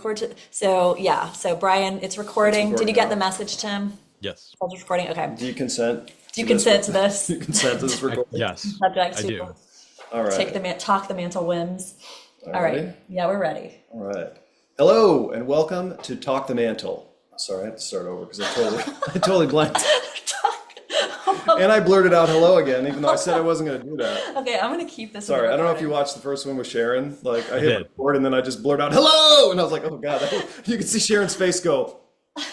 So Brian, it's It's recording. Did recording you get the now. message, Tim? Yes. It's recording. Okay. Do you consent Do to you this? consent to Do this? you consent to this recording? Yes, Subject I to do. All take right. the talk the mantle whims. All All right. righty. Yeah, we're ready. All right. Hello and welcome to Talk the Mantle. Sorry, I had to start over because I totally blanked. And I blurted out hello again, even though I said I wasn't going to do that. Okay, I'm gonna keep this in the Sorry, I don't know if you recording. watched the first one with Sharon. Like, I I hit did. record and then I just blurred out hello, and I was like, oh God, you can see Sharon's face go. All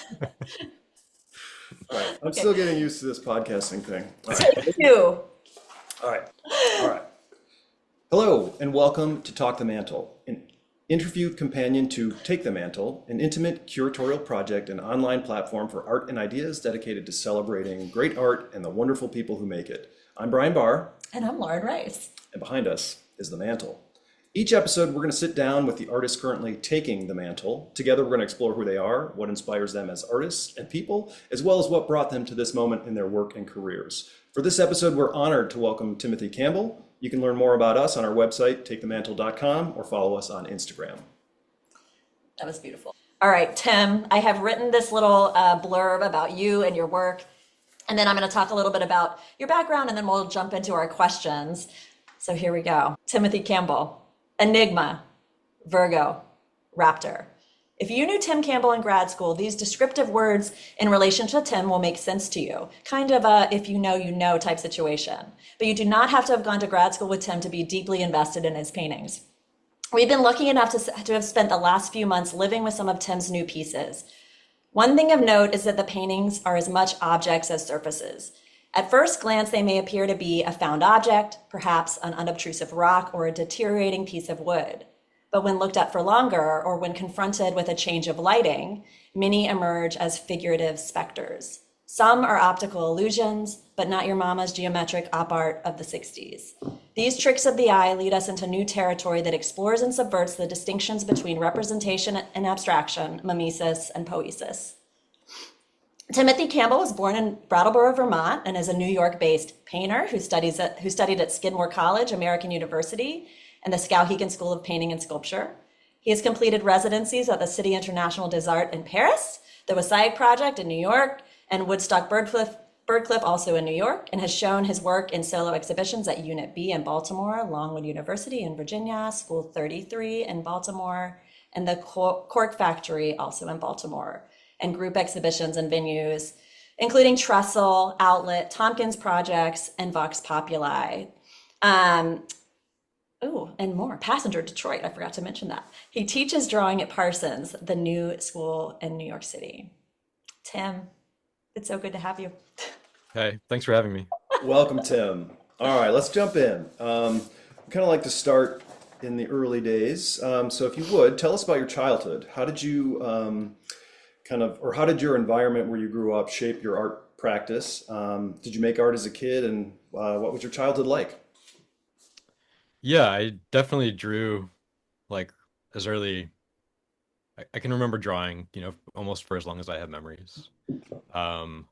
right, I'm Okay. still getting used to this podcasting thing. All right. Take two. All right. All right. Hello, and welcome to Talk the Mantle, an interview companion to Take the Mantle, an intimate curatorial project and online platform for art and ideas dedicated to celebrating great art and the wonderful people who make it. I'm Brian Barr, And I'm Lauren Rice. and behind us is the mantle. Each episode, we're going to sit down with the artist currently taking the mantle. Together, we're going to explore who they are, what inspires them as artists and people, as well as what brought them to this moment in their work and careers. For this episode, we're honored to welcome Timothy Campbell. You can learn more about us on our website, takethemantle.com, or follow us on Instagram. That was beautiful. All right, Tim, I have written this little blurb about you and your work, and then I'm going to talk a little bit about your background, and then we'll jump into our questions. So here we go. Timothy Campbell, Enigma, Virgo, Raptor. If you knew Tim Campbell in grad school, these descriptive words in relation to Tim will make sense to you. Kind of a if you know type situation. But you do not have to have gone to grad school with Tim to be deeply invested in his paintings. We've been lucky enough to have spent the last few months living with some of Tim's new pieces. One thing of note is that the paintings are as much objects as surfaces. At first glance, they may appear to be a found object, perhaps an unobtrusive rock or a deteriorating piece of wood. But when looked at for longer, or when confronted with a change of lighting, many emerge as figurative specters. Some are optical illusions, but not your mama's geometric op art of the 60s. These tricks of the eye lead us into new territory that explores and subverts the distinctions between representation and abstraction, mimesis, and poesis. Timothy Campbell was born in Brattleboro, Vermont, and is a New York-based painter who studied at Skidmore College, American University, and the Skowhegan School of Painting and Sculpture. He has completed residencies at the City International des Arts in Paris, the Wassaic Project in New York, and Woodstock Birdcliff also in New York, and has shown his work in solo exhibitions at Unit B in Baltimore, Longwood University in Virginia, School 33 in Baltimore, and the Cork Factory also in Baltimore, and group exhibitions and venues, including Trestle, Outlet, Tompkins Projects, and Vox Populi. And more. Passenger Detroit, I forgot to mention that. He teaches drawing at Parsons, the new school in New York City. Tim, it's so good to have you. Hey, thanks for having me. Welcome, Tim. All right, let's jump in. I kind of like to start in the early days. So if you would, tell us about your childhood. How did you how did your environment where you grew up shape your art practice? Did you make art as a kid, and what was your childhood like? Yeah, I definitely drew like as early. I can remember drawing, almost for as long as I have memories. Um,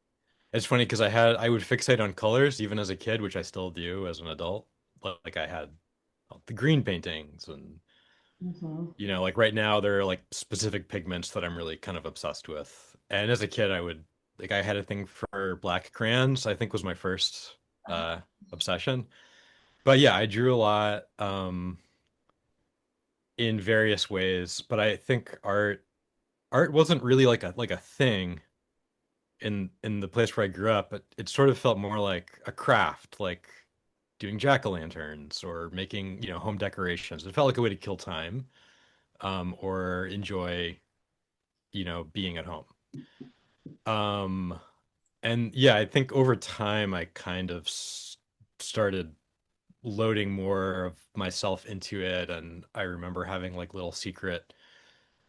it's funny because I would fixate on colors even as a kid, which I still do as an adult. Like I had the green paintings and Mhm. like right now there are like specific pigments that I'm really kind of obsessed with. And as a kid, I had a thing for black crayons, I think was my first obsession. But yeah, I drew a lot in various ways, but I think art wasn't really like a thing in the place where I grew up, but it sort of felt more like a craft, like doing jack-o'-lanterns or making, home decorations. It felt like a way to kill time, or enjoy, being at home. Um, and yeah, I think over time I kind of started loading more of myself into it, and I remember having like little secret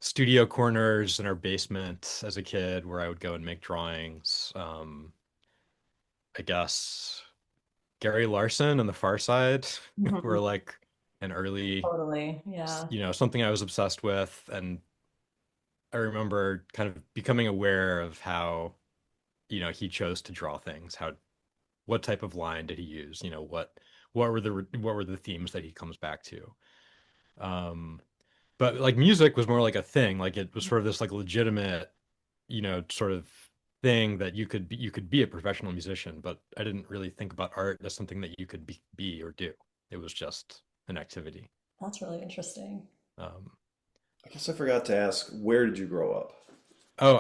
studio corners in our basement as a kid where I would go and make drawings. I guess Gary Larson and The Far Side were Mhm. like an early, Totally. Yeah. something I was obsessed with. And I remember kind of becoming aware of how, he chose to draw things. What type of line did he use? What were the themes that he comes back to? Um, But like music was more like a thing. Like it was sort of this like legitimate, sort of thing that you could be a professional musician, but I didn't really think about art as something that you could be or do. It was just an activity. That's really interesting. Um, I guess I forgot to ask, where did you grow up? oh,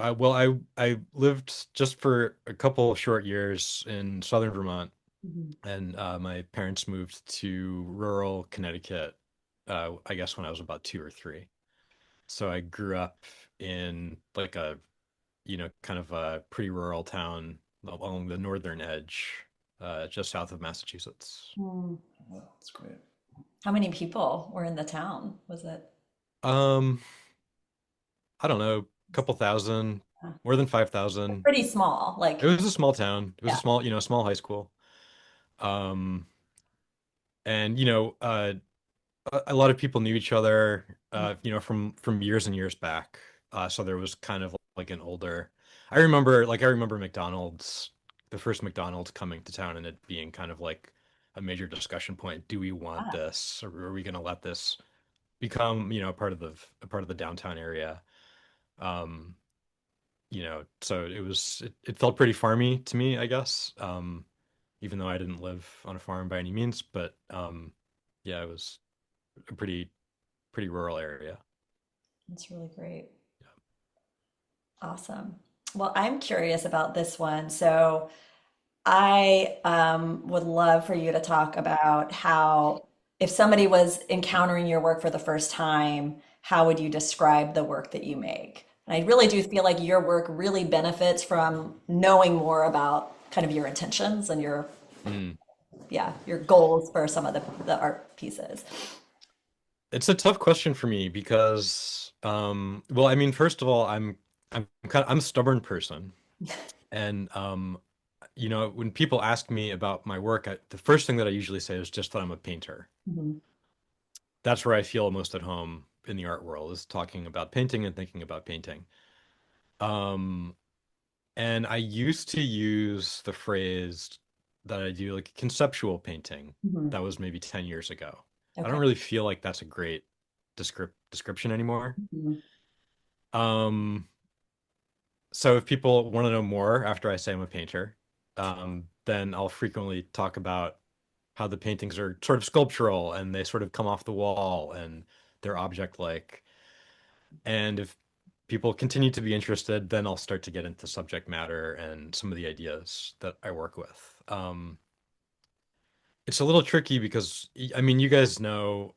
I lived just for a couple of short years in southern Vermont, Mhm. and my parents moved to rural Connecticut. I guess when I was about 2 or 3. So I grew up in like a kind of a pretty rural town along the northern edge, just south of Massachusetts. Hmm. Wow, that's great. How many people were in the town? Was it Um, I don't know, a couple thousand, more than 5,000. pretty small? It Like, was a small town. It was a yeah. small, small high school. Um, and a lot of people knew each other, from years and years back. So there was kind of like an older. I remember McDonald's, the first McDonald's coming to town, and it being kind of like a major discussion point. Do we want Ah, this, or are we going to let this become, a part of the downtown area? Um, so it felt pretty farmy to me, I guess. Even though I didn't live on a farm by any means, but yeah, it was a pretty rural area. that's really great. Awesome. Well, I'm curious about this one. So I would love for you to talk about how, if somebody was encountering your work for the first time, how would you describe the work that you make? And I really do feel like your work really benefits from knowing more about kind of your intentions and your, Mm. yeah, your goals for some of the art pieces. It's a tough question for me because, well, I mean, first of all, I'm a stubborn person, and when people ask me about my work, the first thing that I usually say is just that I'm a painter. Mhm. That's where I feel most at home in the art world, is talking about painting and thinking about painting. Um, and I used to use the phrase that I do like conceptual painting. Mhm. That was maybe 10 years ago. I don't Okay. really feel like that's a great description anymore. Mhm. Um, so if people want to know more after I say I'm a painter, then I'll frequently talk about how the paintings are sort of sculptural and they sort of come off the wall and they're object-like. And if people continue to be interested, then I'll start to get into subject matter and some of the ideas that I work with. It's a little tricky because, I mean, you guys know,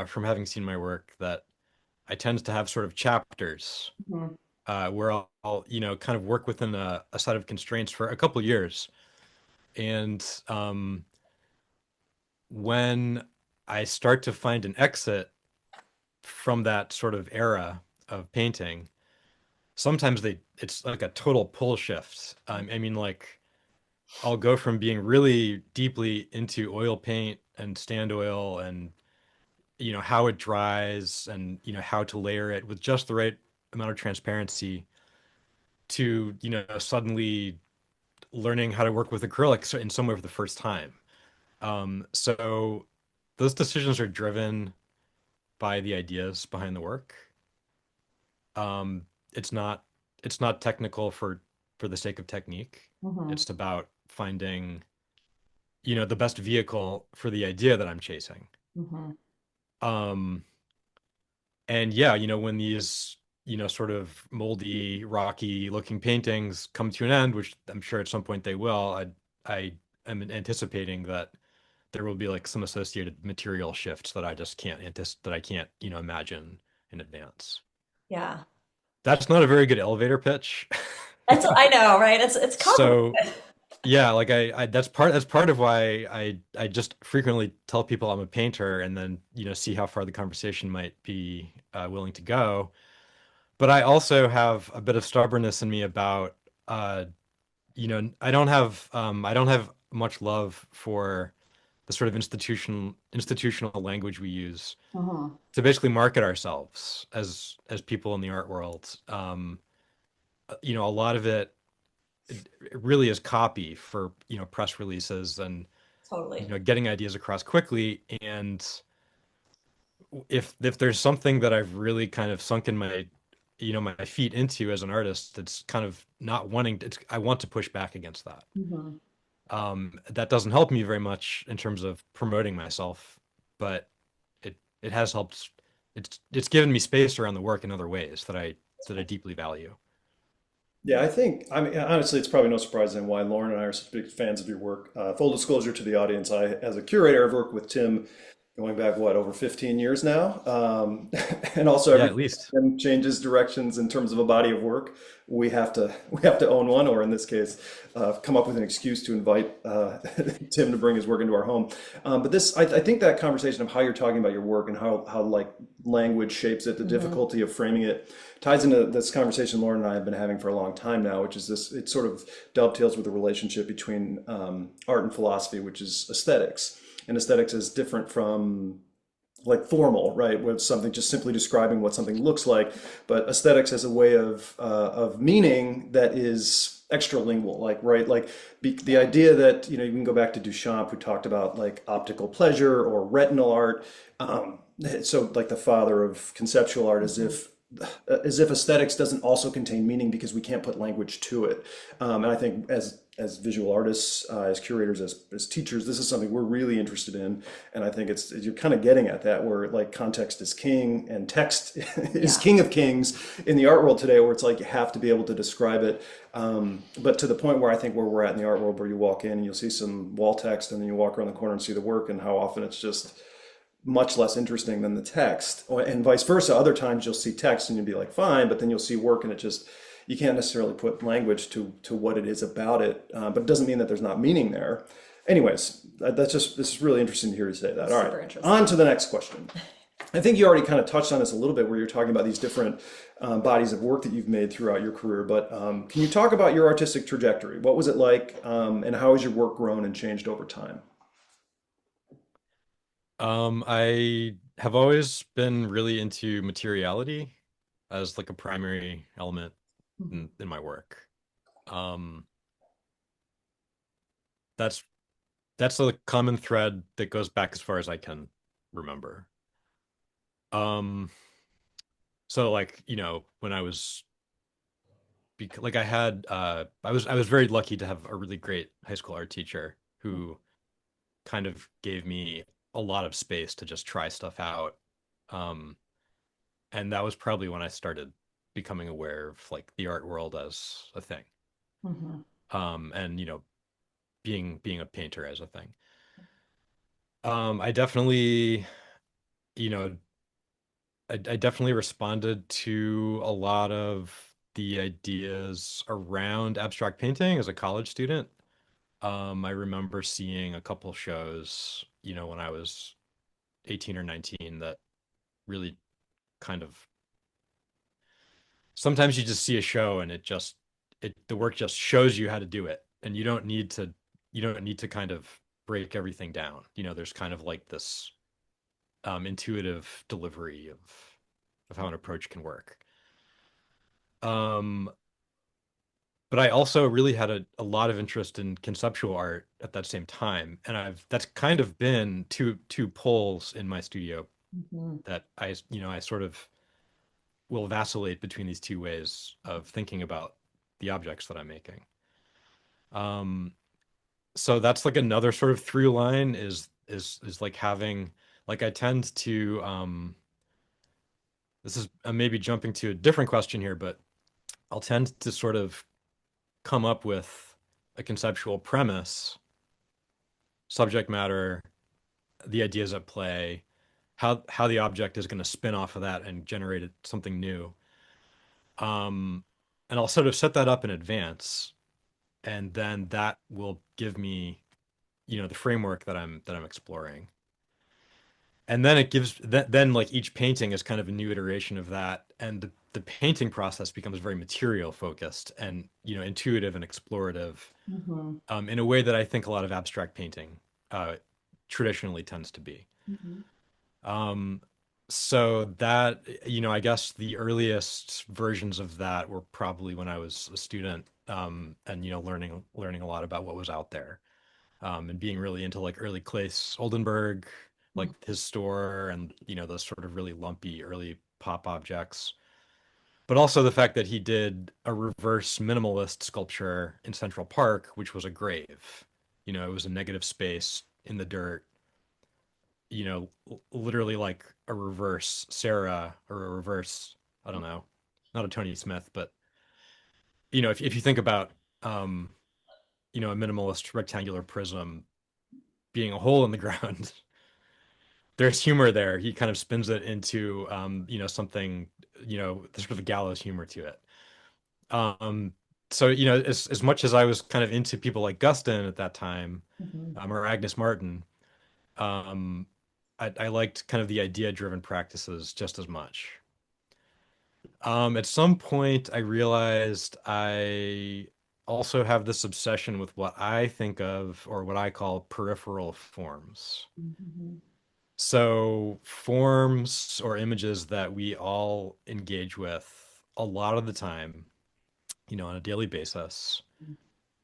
from having seen my work, that I tend to have sort of chapters, Mhm. where I'll kind of work within a set of constraints for a couple years. And when I start to find an exit from that sort of era of painting, sometimes it's like a total pull shift. I mean, like I'll go from being really deeply into oil paint and stand oil and how it dries and how to layer it with just the right amount of transparency to suddenly learning how to work with acrylic in some way for the first time. So those decisions are driven by the ideas behind the work. Um, it's not it's not technical for the sake of technique. Mhm. It's about finding, the best vehicle for the idea that I'm chasing. Mhm. Um, and yeah, when these, sort of moldy, rocky looking paintings come to an end, which I'm sure at some point they will, I am anticipating that there will be like some associated material shifts that I just that I can't, imagine in advance. Yeah. That's not a very good elevator pitch. That's, I know, right? It's So complicated. yeah, like that's part of why I just frequently tell people I'm a painter and then, see how far the conversation might be willing to go. But I also have a bit of stubbornness in me about I don't have much love for the sort of institutional language we use Mhm. to basically market ourselves as people in the art world. A lot of it really is copy for, press releases and, Totally. getting ideas across quickly. And if there's something that I've really kind of sunken my my feet into as an artist, it's kind of not wanting to, I want to push back against that. Mhm. That doesn't help me very much in terms of promoting myself, but it has helped. It's given me space around the work in other ways that I deeply value. Yeah, I think, I mean, honestly, it's probably no surprise then why Lauren and I are such big fans of your work. Full disclosure to the audience, as a curator, I've worked with Tim going back, what, over 15 years now? And also Yeah, every at least. time Tim changes directions in terms of a body of work, we have to own one, or in this case, come up with an excuse to invite Tim to bring his work into our home. But this, I think that conversation of how you're talking about your work and how like language shapes it, the Mhm. difficulty of framing it, ties into this conversation Lauren and I have been having for a long time now, which is this, it sort of dovetails with the relationship between art and philosophy, which is aesthetics. And aesthetics is different from like formal, right? Where it's something just simply describing what something looks like, but aesthetics as a way of meaning that is extralingual, like right, like the idea that you can go back to Duchamp, who talked about like optical pleasure or retinal art. So like the father of conceptual art, Mhm. as if aesthetics doesn't also contain meaning because we can't put language to it. And I think as visual artists, as curators, as teachers, this is something we're really interested in. And I think it's you're kind of getting at that where like context is king and text is Yeah. king of kings in the art world today, where it's like you have to be able to describe it. But to the point where I think where we're at in the art world, where you walk in and you'll see some wall text, and then you walk around the corner and see the work, and how often it's just much less interesting than the text, and vice versa. Other times you'll see text and you'll be like, fine, but then you'll see work and it just, you can't necessarily put language to what it is about it, but it doesn't mean that there's not meaning there. Anyways, that's just, this is really interesting to hear you say that. All right, Super on interesting. to the next question. I think you already kind of touched on this a little bit where you're talking about these different bodies of work that you've made throughout your career, but can you talk about your artistic trajectory? What was it like, and how has your work grown and changed over time? I have always been really into materiality as like a primary element Mhm. in my work. Um, that's that's a common thread that goes back as far as I can remember. Um, so like, when I was like I had I was very lucky to have a really great high school art teacher who kind of gave me a lot of space to just try stuff out. Um, and that was probably when I started becoming aware of like the art world as a thing. Mhm. And being a painter as a thing. I definitely, you know, I definitely responded to a lot of the ideas around abstract painting as a college student. I remember seeing a couple shows, when I was 18 or 19 that really kind of sometimes you just see a show and the work just shows you how to do it and you don't need to kind of break everything down. There's kind of like this intuitive delivery of how an approach can work. Um, but I also really had a lot of interest in conceptual art at that same time, and I've that's kind of been two poles in my studio Mhm. that I sort of will vacillate between these two ways of thinking about the objects that I'm making. Um, so that's like another sort of through line is like having like I tend to this is maybe jumping to a different question here, but I'll tend to sort of come up with a conceptual premise, subject matter, the ideas at play, how the object is going to spin off of that and generate something new. Um, and I'll sort of set that up in advance, and then that will give me, the framework that I'm exploring. And then it gives then like each painting is kind of a new iteration of that, and the painting process becomes very material focused and intuitive and explorative, Mhm. in a way that I think a lot of abstract painting uh, traditionally tends to be. Mhm. Um, so that, I guess the earliest versions of that were probably when I was a student, and learning a lot about what was out there, and being really into like early Claes Oldenburg, like his store and, those sort of really lumpy early pop objects. But also the fact that he did a reverse minimalist sculpture in Central Park, which was a grave. It was a negative space in the dirt, literally like a reverse Sarah or a reverse, I don't know, not a Tony Smith, but if you think about um, a minimalist rectangular prism being a hole in the ground, there's humor there. He kind of spins it into something, there's sort of a gallows humor to it. Um, so as much as I was kind of into people like Guston at that time, Mhm. or Agnes Martin, um, I liked kind of the idea-driven practices just as much. At some point, I realized I also have this obsession with what I think of, or what I call peripheral forms. Mhm. So, forms or images that we all engage with a lot of the time, on a daily basis,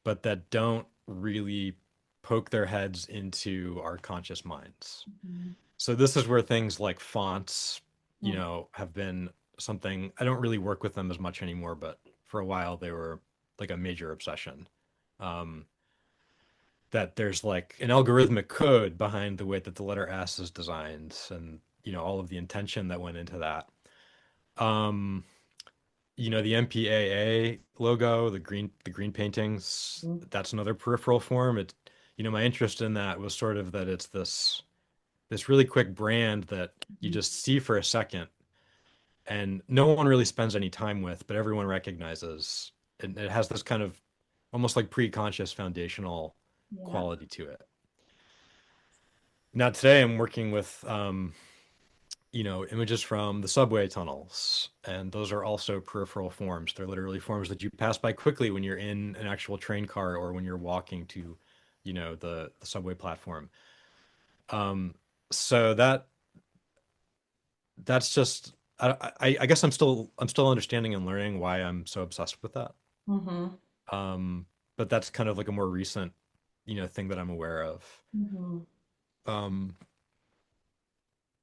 but that don't really poke their heads into our conscious minds. Mhm. So this is where things like fonts, Mhm. have been something. I don't really work with them as much anymore, but for a while they were like a major obsession. Um, that there's like an algorithmic code behind the way that the letter S is designed and, all of the intention that went into that. Um, the MPAA logo, the green paintings, Mhm. that's another peripheral form. My interest in that was sort of that it's this really quick brand that you just see for a second and no one really spends any time with, but everyone recognizes. And it has this kind of almost like pre-conscious foundational Yeah. quality to it. Now today I'm working with images from the subway tunnels, and those are also peripheral forms. They're literally forms that you pass by quickly when you're in an actual train car or when you're walking to, the subway platform. Um, so that's just I guess I'm still understanding and learning why I'm so obsessed with that. Mhm. Um, but that's kind of like a more recent, thing that I'm aware of. Mhm. Um,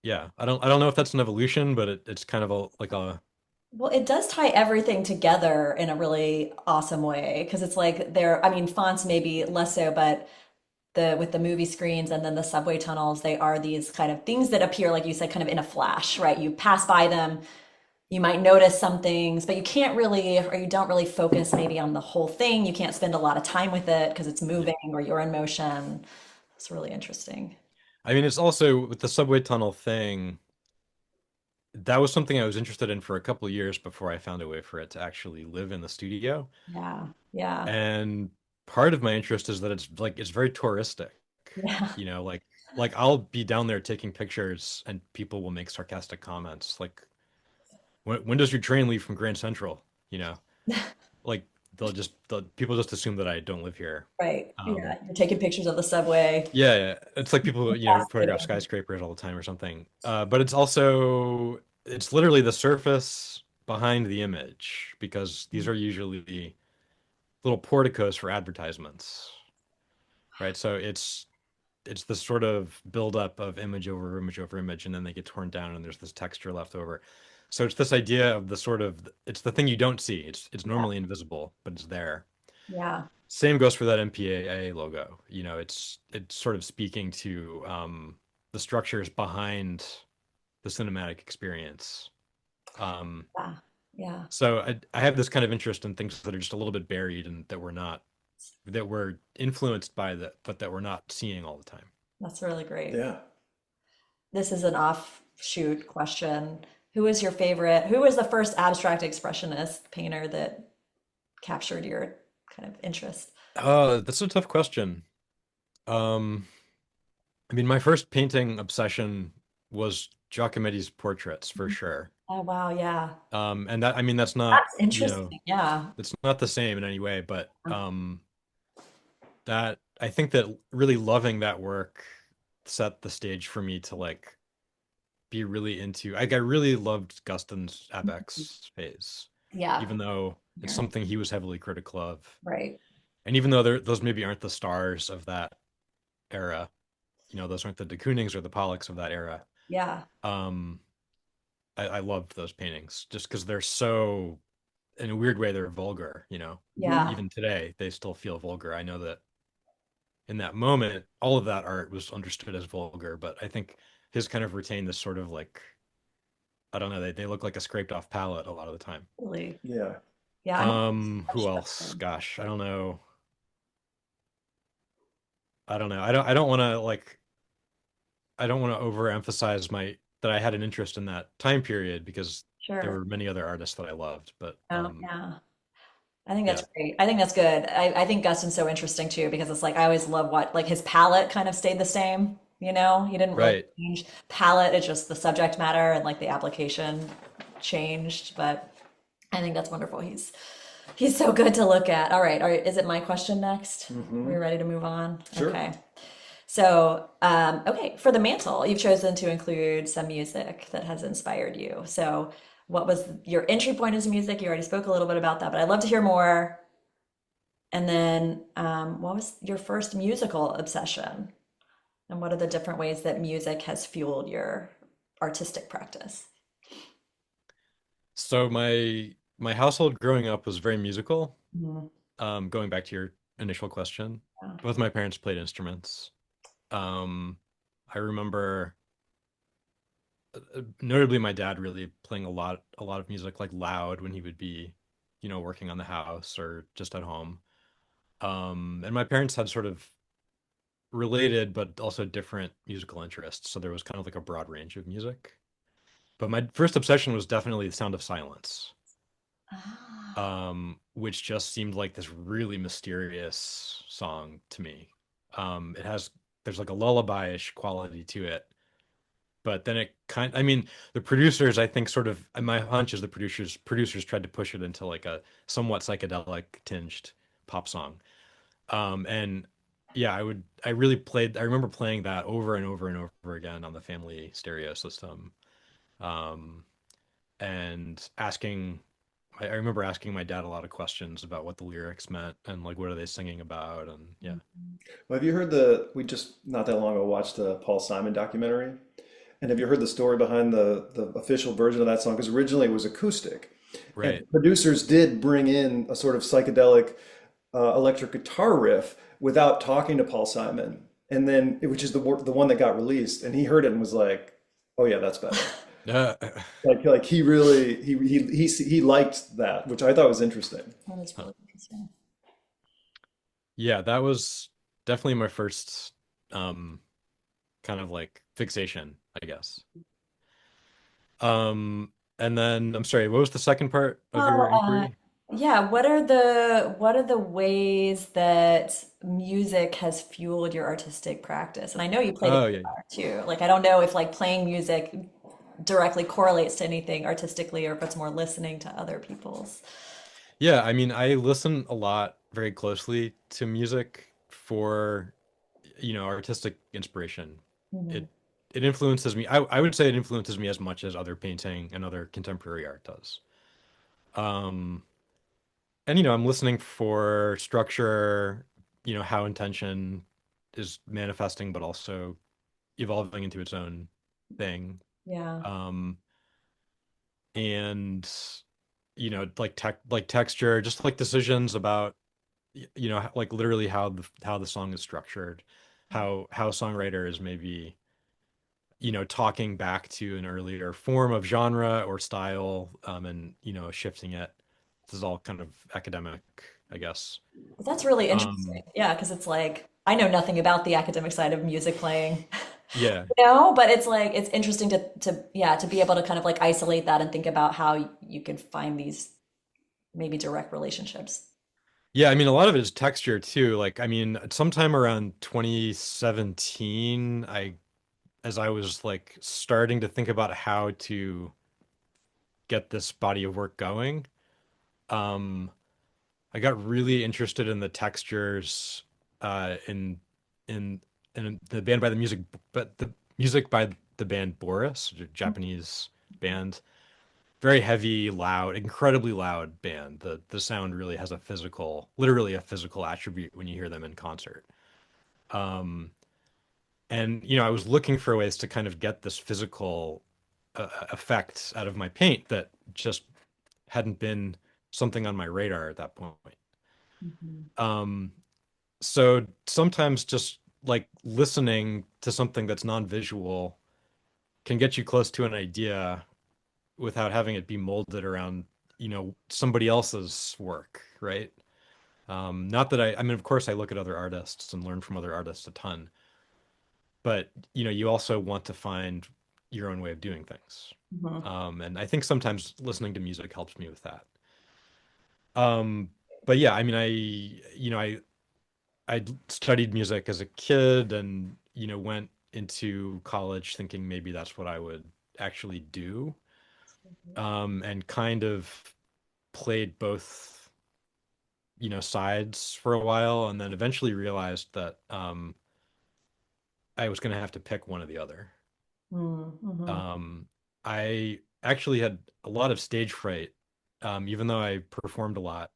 yeah, I don't know if that's an evolution, but it's kind of like a Well, it does tie everything together in a really awesome way because it's like there, I mean, fonts maybe less so, but the with the movie screens and then the subway tunnels, they are these kind of things that appear, like you said, kind of in a flash, right? You pass by them, you might notice some things, but you can't really, or you don't really focus maybe on the whole thing. You can't spend a lot of time with it because it's yeah. moving or you're in motion. It's really interesting. I mean, it's also with the subway tunnel thing. That was something I was interested in for a couple of years before I found a way for it to actually live in the studio. Yeah, yeah, And part of my interest is that it's very touristic. yeah, Like I'll be down there taking pictures and people will make sarcastic comments like when does your train leave from Grand Central? You know, like people just assume that I don't live here. right. Um, Yeah, you're taking pictures of the subway. yeah, it's like people who, photograph Fascinating. skyscrapers all the time or something. But it's literally the surface behind the image because these are usually little porticos for advertisements, right? So it's this sort of buildup of image over image over image, and then they get torn down, and there's this texture left over. So it's this idea of it's the thing you don't see. It's Yeah, normally invisible, but it's there. yeah, Same goes for that MPAA logo. It's sort of speaking to the structures behind the cinematic experience. Um, yeah, yeah. so I have this kind of interest in things that are just a little bit buried and that we're influenced by that, but that we're not seeing all the time. That's really great. Yeah. This is an offshoot question. Who is your favorite? Who was the first abstract expressionist painter that captured your kind of interest? That's a tough question. Um, I mean, my first painting obsession was Giacometti's portraits for sure. Oh, wow, yeah. And that, I mean, that's not, That's interesting. Yeah. it's not the same in any way, but that I think that really loving that work set the stage for me to like be really into. Like, I really loved Guston's Abex phase, Yeah. even though it's Here. something he was heavily critical of, Right. and even though those maybe aren't the stars of that era, those aren't the de Koonings or the Pollocks of that era. Yeah. Um, I loved those paintings just because they're so, in a weird way, they're vulgar, Yeah. even today, they still feel vulgar. I know that in that moment, all of that art was understood as vulgar, but I think his kind of retained this sort of like, I don't know, they look like a scraped off palette a lot of the time. Really. Yeah. Yeah. I'm Who else? Gosh, I don't know. I don't know. I don't want to like I don't want to overemphasize my that I had an interest in that time period because there sure. were many other artists that I loved, but Oh, yeah. I think that's yeah. great. I think that's good. I think Gustin's so interesting too because it's like I always love what like his palette kind of stayed the same, you know? He didn't really Right. change palette, it's just the subject matter and like the application changed, but I think that's wonderful. He's so good to look at. All right, is it my question next? Are we Hmm. ready to move on? Sure. Okay. So, okay, for the mantle, you've chosen to include some music that has inspired you. So, what was your entry point into music? You already spoke a little bit about that, but I'd love to hear more. And then, what was your first musical obsession? And what are the different ways that music has fueled your artistic practice? So my household growing up was very musical. Mhm. Going back to your initial question, Yeah. both my parents played instruments. Um, I remember notably my dad really playing a lot of music like loud when he would be, working on the house or just at home. And my parents had sort of related but also different musical interests, so there was kind of like a broad range of music. But my first obsession was definitely The Sound of Silence, Ah, which just seemed like this really mysterious song to me. There's like a lullaby-ish quality to it, but then I mean, the producers, I think, sort of, and my hunch is the producers tried to push it into like a somewhat psychedelic tinged pop song. And yeah, I remember playing that over and over and over again on the family stereo system. Um, and I remember asking my dad a lot of questions about what the lyrics meant and like what are they singing about, and yeah. Well, have you heard we just not that long ago watched the Paul Simon documentary? And have you heard the story behind the official version of that song? Because originally it was acoustic. And Right. producers did bring in a sort of psychedelic electric guitar riff without talking to Paul Simon. And then, which is the one that got released. And he heard it and was like, oh yeah, that's better. Uh, Like he really, he liked that, which I thought was interesting. that is really interesting. yeah, that was definitely my first um kind of like fixation, I guess. And then I'm sorry, what was the second part of Well, your inquiry? yeah, what are the ways that music has fueled your artistic practice? And I know you play the Oh yeah. guitar too. Like I don't know if like playing music directly correlates to anything artistically or if it's more listening to other people's. Yeah, I mean, I listen a lot very closely to music for, artistic inspiration. Mhm. It it influences me. I would say it influences me as much as other painting and other contemporary art does. Um, and I'm listening for structure, how intention is manifesting, but also evolving into its own thing. Yeah. Um, and like texture, just like decisions about like literally how the song is structured, how songwriters maybe talking back to an earlier form of genre or style, and shifting it. This is all kind of academic, I guess. That's really interesting. um Yeah, because it's like I know nothing about the academic side of music playing, yeah, but it's like it's interesting to yeah, to be able to kind of like isolate that and think about how you can find these maybe direct relationships. yeah, I mean a lot of it is texture too. Like, I mean, sometime around 2017, as I was like starting to think about how to get this body of work going, um I got really interested in the textures, in in the band by the music, but the music by the band Boris, a Japanese band. Very heavy, loud, incredibly loud band. The sound really has literally a physical attribute when you hear them in concert. Um, And I was looking for ways to kind of get this physical effect out of my paint that just hadn't been something on my radar at that point. Mhm. Um, so sometimes just like listening to something that's non-visual can get you close to an idea without having it be molded around, somebody else's work, right? Not that I mean, of course, I look at other artists and learn from other artists a ton, but you also want to find your own way of doing things. Mhm. And I think sometimes listening to music helps me with that. Um, but yeah, I mean, I studied music as a kid and, went into college thinking maybe that's what I would actually do. And kind of played both, sides for a while and then eventually realized that I was going to have to pick one or the other. Mhm. Um, I actually had a lot of stage fright, even though I performed a lot.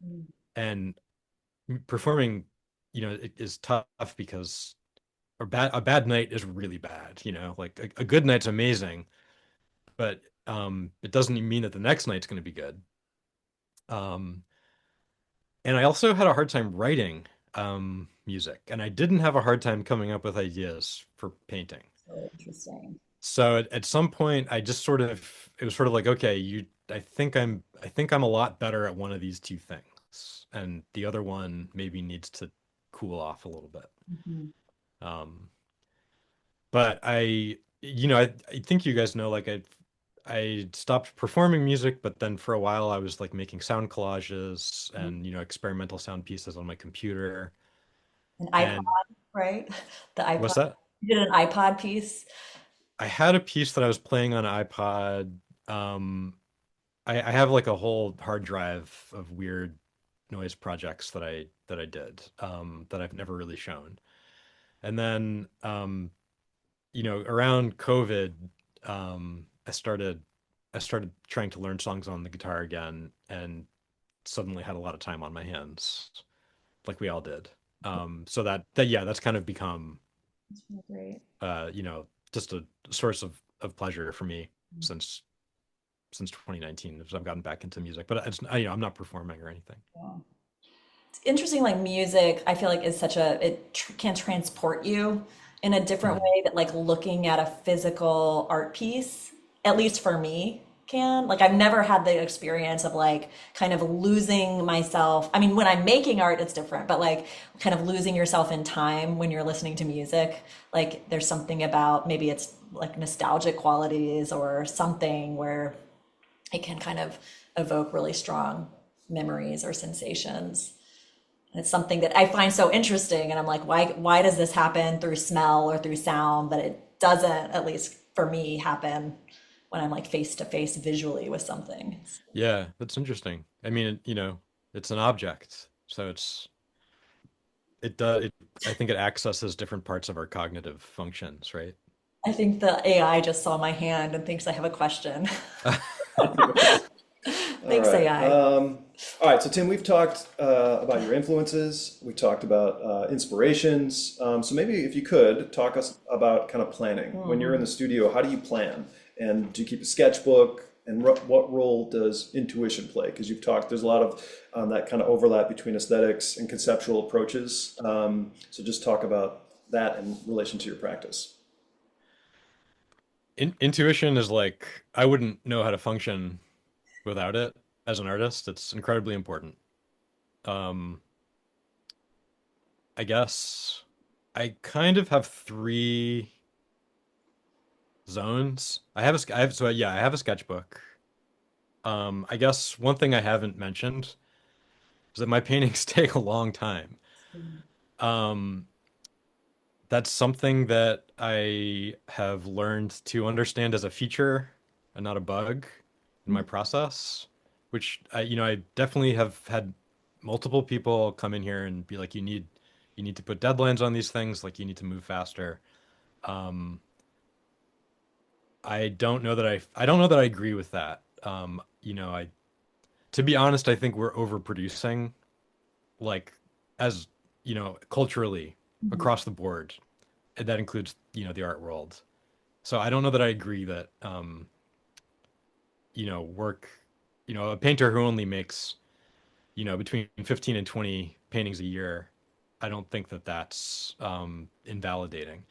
Mhm. And performing, it is tough because a bad night is really bad, like a good night's amazing, but it doesn't mean that the next night's going to be good. Um, and I also had a hard time writing music, and I didn't have a hard time coming up with ideas for painting. So interesting. So at some point, I just sort of it was sort of like, okay, I think I'm a lot better at one of these two things, and the other one maybe needs to cool off a little bit. Mhm. Um, but I think you guys know, like I stopped performing music, but then for a while I was like making sound collages and experimental sound pieces on my computer. An iPod, And right? The iPod. what's that? You did an iPod piece. I had a piece that I was playing on an iPod. Um, I have like a whole hard drive of weird noise projects that I did that I've never really shown. And then around COVID, I started trying to learn songs on the guitar again, and suddenly had a lot of time on my hands, like we all did. So that yeah, that's kind of become That's really great. just a source of pleasure for me since 2019, as I've gotten back into music. But I'm not performing or anything. Yeah. It's interesting, like music, I feel like is such a, it can transport you in a different Mhm. way that like looking at a physical art piece, at least for me, can. Like I've never had the experience of like kind of losing myself. I mean, when I'm making art, it's different, but like kind of losing yourself in time when you're listening to music. Like there's something about maybe it's like nostalgic qualities or something where it can kind of evoke really strong memories or sensations. And it's something that I find so interesting. And I'm like, why does this happen through smell or through sound, but it doesn't, at least for me, happen when I'm like face to face visually with something. Yeah, that's interesting. I mean, it's an object, so it does it. I think it accesses different parts of our cognitive functions, right? I think the AI just saw my hand and thinks I have a question. All Thanks, right. AI. All right. So, Tim, we've talked about your influences. We talked about inspirations. So, maybe if you could talk us about kind of planning. When you're in the studio, how do you plan? And do you keep a sketchbook? And what role does intuition play? Because you've talked, there's a lot of that kind of overlap between aesthetics and conceptual approaches. So, just talk about that in relation to your practice. Intuition is like I wouldn't know how to function without it as an artist. It's incredibly important. Um, I guess I kind of have three zones. I have so yeah, I have a sketchbook. I guess one thing I haven't mentioned is that my paintings take a long time. Um, that's something that I have learned to understand as a feature and not a bug in my process, which I definitely have had multiple people come in here and be like, you need to put deadlines on these things, like you need to move faster. Um, I don't know that I agree with that. To be honest, I think we're overproducing, like as culturally across the board. that includes, the art world. So I don't know that I agree that, work, a painter who only makes, between 15 and 20 paintings a year, I don't think that that's invalidating.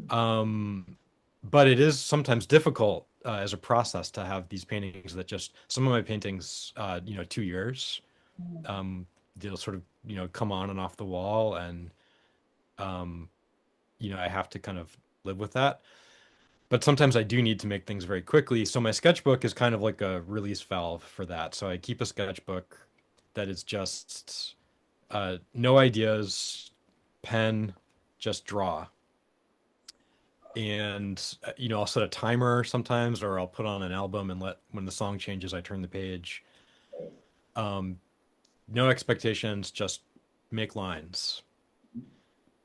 Um, but it is sometimes difficult as a process to have these paintings that just, some of my paintings, 2 years, um, they'll sort of, come on and off the wall, and, um, I have to kind of live with that. But sometimes I do need to make things very quickly. So my sketchbook is kind of like a release valve for that. So I keep a sketchbook that is just no ideas, pen, just draw. And I'll set a timer sometimes, or I'll put on an album and when the song changes, I turn the page. Um, no expectations, just make lines.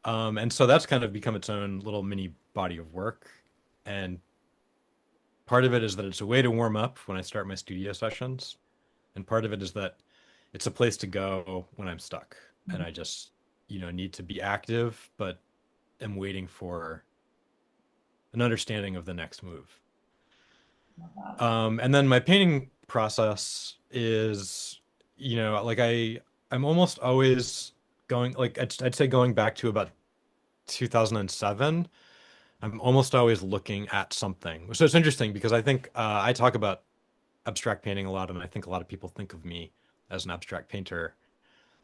And so that's kind of become its own little mini body of work. And part of it is that it's a way to warm up when I start my studio sessions. And part of it is that it's a place to go when I'm stuck and I just, need to be active, but am waiting for an understanding of the next move. And then my painting process is, like I'm almost always going, like I'd say going back to about 2007. I'm almost always looking at something. So it's interesting because I think I talk about abstract painting a lot, and I think a lot of people think of me as an abstract painter,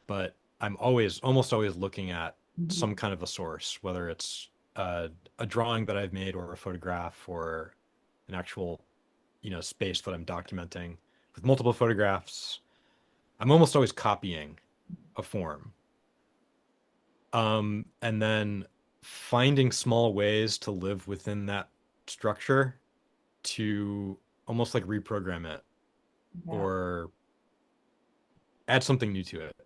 but I'm almost always looking at some kind of a source, whether it's a drawing that I've made, or a photograph, or an actual, space that I'm documenting with multiple photographs. I'm almost always copying a form. And then finding small ways to live within that structure to almost like reprogram it Yeah. or add something new to it.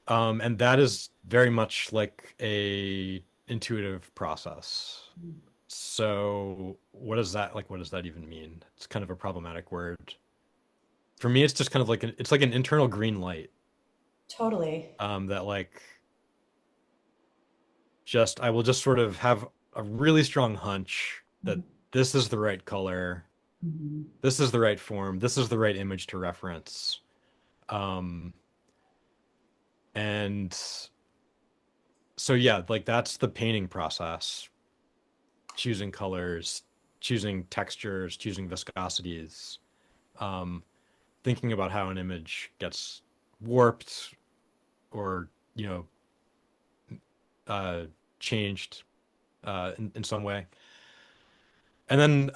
And that is very much like a intuitive process. So what does that even mean? It's kind of a problematic word. For me, it's just kind of like it's like an internal green light. Totally. That like just I will just sort of have a really strong hunch that this is the right color, this is the right form, this is the right image to reference. Um, and so yeah, like that's the painting process. Choosing colors, choosing textures, choosing viscosities, um, thinking about how an image gets warped or, uh, changed in some way. And then,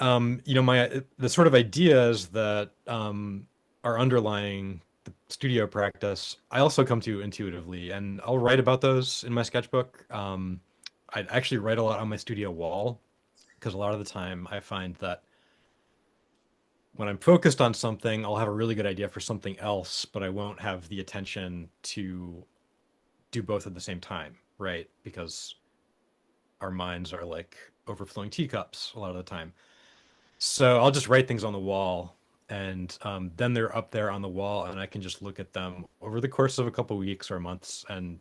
the sort of ideas that are underlying the studio practice, I also come to intuitively, and I'll write about those in my sketchbook. I actually write a lot on my studio wall because a lot of the time I find that when I'm focused on something, I'll have a really good idea for something else, but I won't have the attention to do both at the same time, right? Because our minds are like overflowing teacups a lot of the time. So I'll just write things on the wall, and then they're up there on the wall, and I can just look at them over the course of a couple weeks or months, and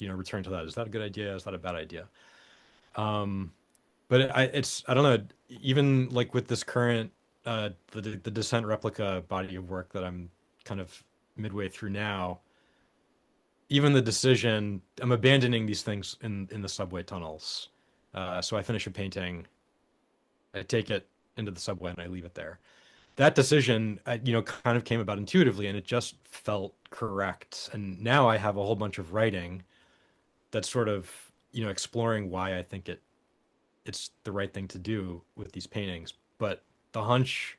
return to that. Is that a good idea? Is that a bad idea? Um, but it's I don't know. Even like with this current the Descent replica body of work that I'm kind of midway through now, even the decision I'm abandoning these things in the subway tunnels. So I finish a painting, I take it into the subway, and I leave it there. That decision, kind of came about intuitively, and it just felt correct. And now I have a whole bunch of writing that's sort of, exploring why I think it's the right thing to do with these paintings. But the hunch,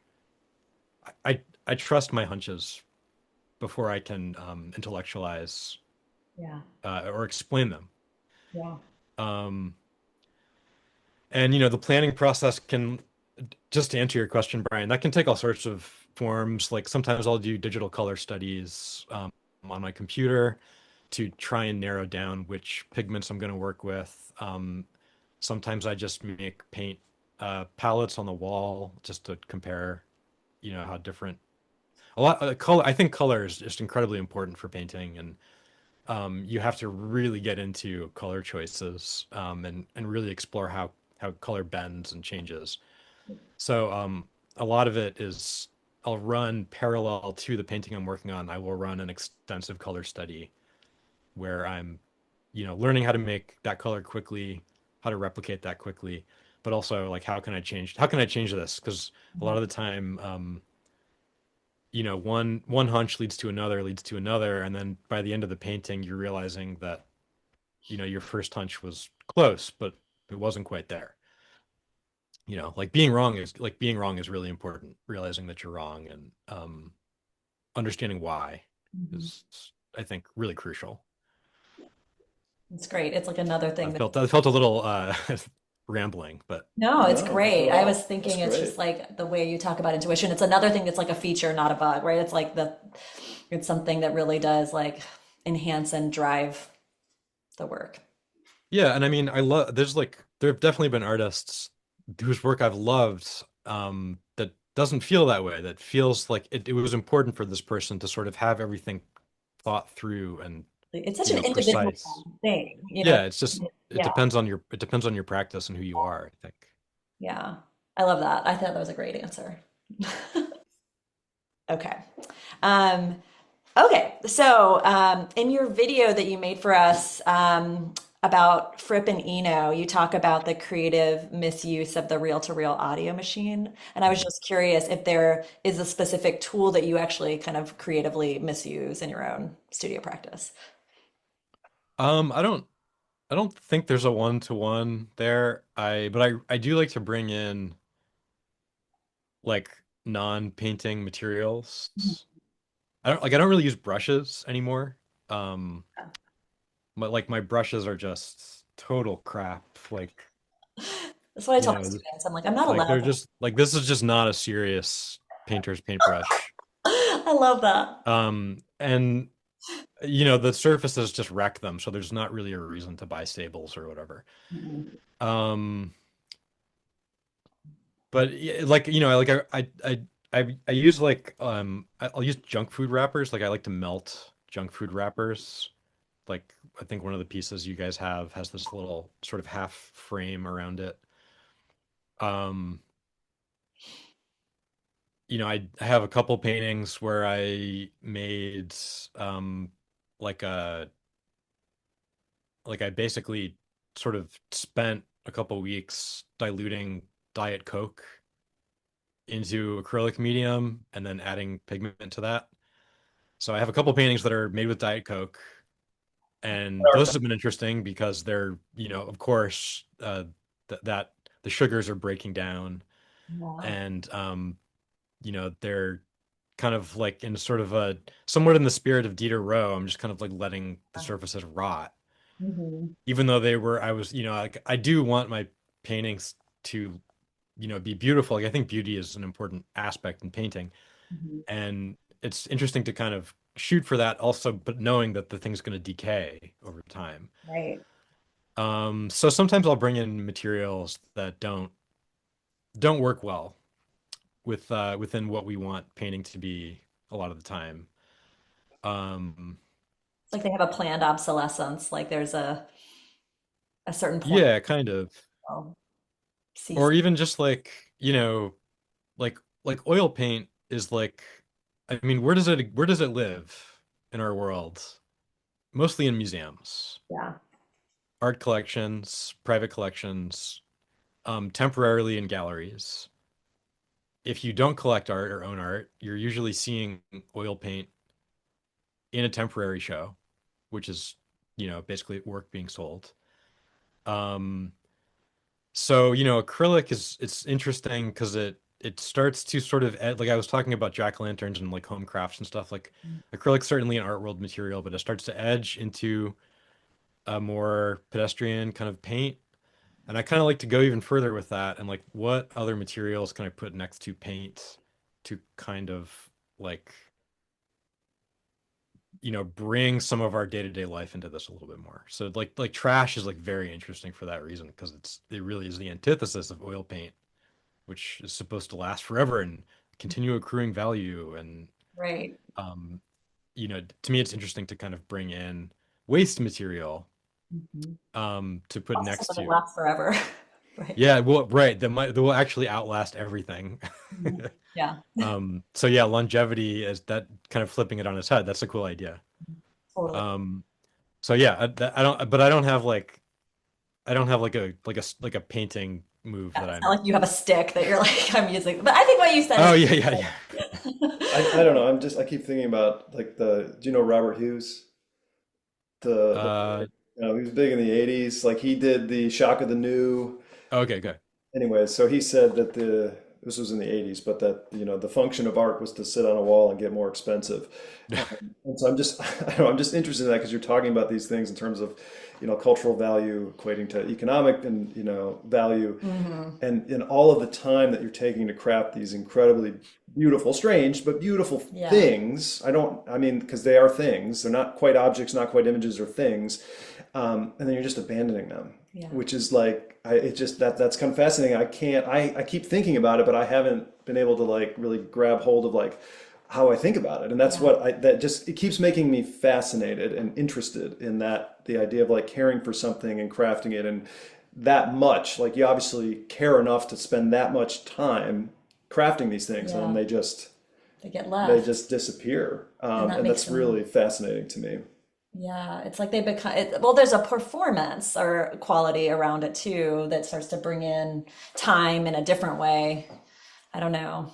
I trust my hunches before I can intellectualize Yeah. or explain them. Yeah. Um, and the planning process can, just to answer your question, Brian, that can take all sorts of forms. Like sometimes I'll do digital color studies on my computer to try and narrow down which pigments I'm going to work with. Sometimes I just make paint palettes on the wall just to compare, how different a lot color. I think color is just incredibly important for painting, and you have to really get into color choices, and really explore how color bends and changes. So a lot of it is I'll run parallel to the painting I'm working on. I will run an extensive color study where I'm, learning how to make that color quickly, how to replicate that quickly, but also like how can I change this? Because a lot of the time, one hunch leads to another, and then by the end of the painting, you're realizing that, your first hunch was close, but it wasn't quite there. Like being wrong is really important. Realizing that you're wrong and understanding why Mhm. is, I think, really crucial. It's great. It's like another I thing that, felt I felt a little rambling, but no, it's No, not great. at I was all. That's thinking it's just great. like the way you talk about intuition. It's another thing that's like a feature, not a bug, right? It's something that really does like enhance and drive the work. yeah, and I mean, there have definitely been artists whose work I've loved, that doesn't feel that way. That feels like it was important for this person to sort of have everything thought through and, It's such an individual precise. thing, Yeah, it's just it Yeah, depends on your practice and who you are, I think. yeah. I love that. I thought that was a great answer. Okay. Um, okay. So, in your video that you made for us, about Fripp and Eno, you talk about the creative misuse of the reel-to-reel audio machine. And I was Mhm. just curious if there is a specific tool that you actually kind of creatively misuse in your own studio practice. I don't think there's a one-to-one there. But I do like to bring in like non-painting materials. I don't really use brushes anymore. Um, but like my brushes are just total crap. That's what I You tell my know, th- students. I'm like, I'm not like allowed they're to. just like this is just not a serious painter's paintbrush. I love that. And the surfaces just wreck them, so there's not really a reason to buy stables or whatever. Mhm. Um, but like I use I'll use junk food wrappers. Like I like to melt junk food wrappers. Like I think one of the pieces you guys have has this little sort of half frame around it. Um, I have a couple paintings where I made um like a I basically sort of spent a couple weeks diluting Diet Coke into acrylic medium and then adding pigment to that. So I have a couple paintings that are made with Diet Coke, and those have been interesting because they're, of course, that the sugars are breaking down, Yeah. and they're kind of like in sort of a somewhat in the spirit of Diderot. I'm just kind of like letting the surfaces rot, Mhm. even though I was, like I do want my paintings to, be beautiful. Like I think beauty is an important aspect in painting, Mhm. and it's interesting to kind of shoot for that also, but knowing that the thing's going to decay over time. Right. So sometimes I'll bring in materials that don't work well within what we want painting to be a lot of the time. Um, It's like they have a planned obsolescence. Like there's a certain point. yeah, kind of. I'll cease. Or even just like, like oil paint is like, I mean, where does it live in our world? Mostly in museums, Yeah. art collections, private collections, temporarily in galleries. If you don't collect art or own art, you're usually seeing oil paint in a temporary show, which is, basically work being sold. Um, so, acrylic it's interesting because it starts to sort of like I was talking about jack-o'-lanterns and like home crafts and stuff. Like acrylic's certainly an art world material, but it starts to edge into a more pedestrian kind of paint. And I kind of like to go even further with that and like what other materials can I put next to paint to kind of like, bring some of our day-to-day life into this a little bit more. So like trash is like very interesting for that reason because it really is the antithesis of oil paint, which is supposed to last forever and continue accruing value. And Right. um, to me, it's interesting to kind of bring in waste material Mhm. to put Also next something that to. lasts forever, right? Yeah, well, right. That will actually outlast everything. Mhm. Yeah, So yeah, longevity is that kind of flipping it on its head. That's a cool idea. totally. Um, so yeah, I don't, but I don't have like, I don't have like a painting move Yeah, that it's not I'm. like you have a stick that you're like, I'm using. But I think what you said Oh is yeah, yeah, yeah. I don't know. I keep thinking about like do you know Robert Hughes? The Uh, he was big in the 80s. Like he did the Shock of the New. okay, okay. Anyway, so he said that this was in the 80s, but that the function of art was to sit on a wall and get more expensive. And so I'm just I don't know, I'm just interested in that because you're talking about these things in terms of cultural value equating to economic and value, Mhm. and in all of the time that you're taking to craft these incredibly beautiful, strange but beautiful Yeah, things. I mean, because they are things. They're not quite objects, not quite images or things. And then you're just abandoning them, yeah, which is like it just that's kind of fascinating. I keep thinking about it, but I haven't been able to like really grab hold of like how I think about it. And that's yeah, what that just it keeps making me fascinated and interested in that the idea of like caring for something and crafting it and that much. Like you obviously care enough to spend that much time crafting these things, and then yeah. They get they left, just disappear. and that And makes that's them. really fascinating to me. Yeah, it's like they become well, there's a performance or quality around it too that starts to bring in time in a different way. I don't know.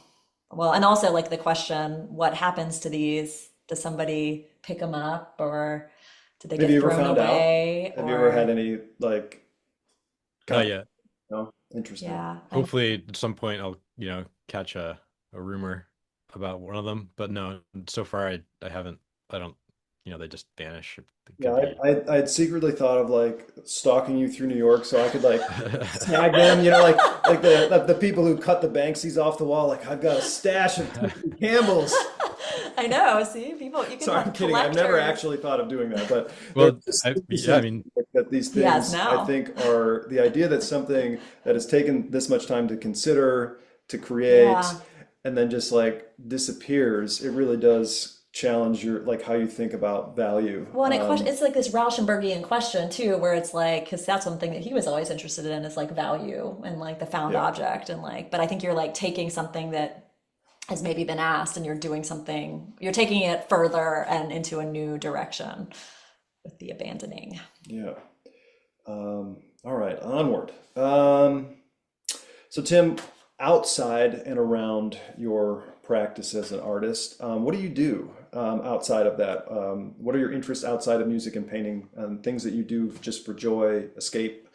Well, and also like the question, what happens to these? Does somebody pick them up or do they Have you get ever thrown found out? away Have you ever had or any like Not conversation? yet. No? Interesting. yeah, I Hopefully, at some point, I'll catch a rumor about one of them. But no, so far I haven't. I don't. They just vanish. It Yeah, could be. I'd secretly thought of like stalking you through New York so I could like snag them, like the people who cut the Banksies off the wall. Like I've got a stash of Tim Campbell's. I know, see, people you can Sorry, I'm have kidding. I've never collectors. actually thought of doing that, but there's Well, just yeah. interesting I mean, that these He has things I now. think are the idea that something that has taken this much time to consider, to create, Yeah. and then just like disappears. It really does challenge your like how you think about value. Well, and it's like this Rauschenbergian question too, where it's like, because that's something that he was always interested in is like value and like the found Yeah, object and like, but I think you're like taking something that has maybe been asked and you're doing something, you're taking it further and into a new direction with the abandoning. yeah. All right, onward. So Tim, outside and around your practice as an artist, what do you do outside of that? What are your interests outside of music and painting, and things that you do just for joy, escape,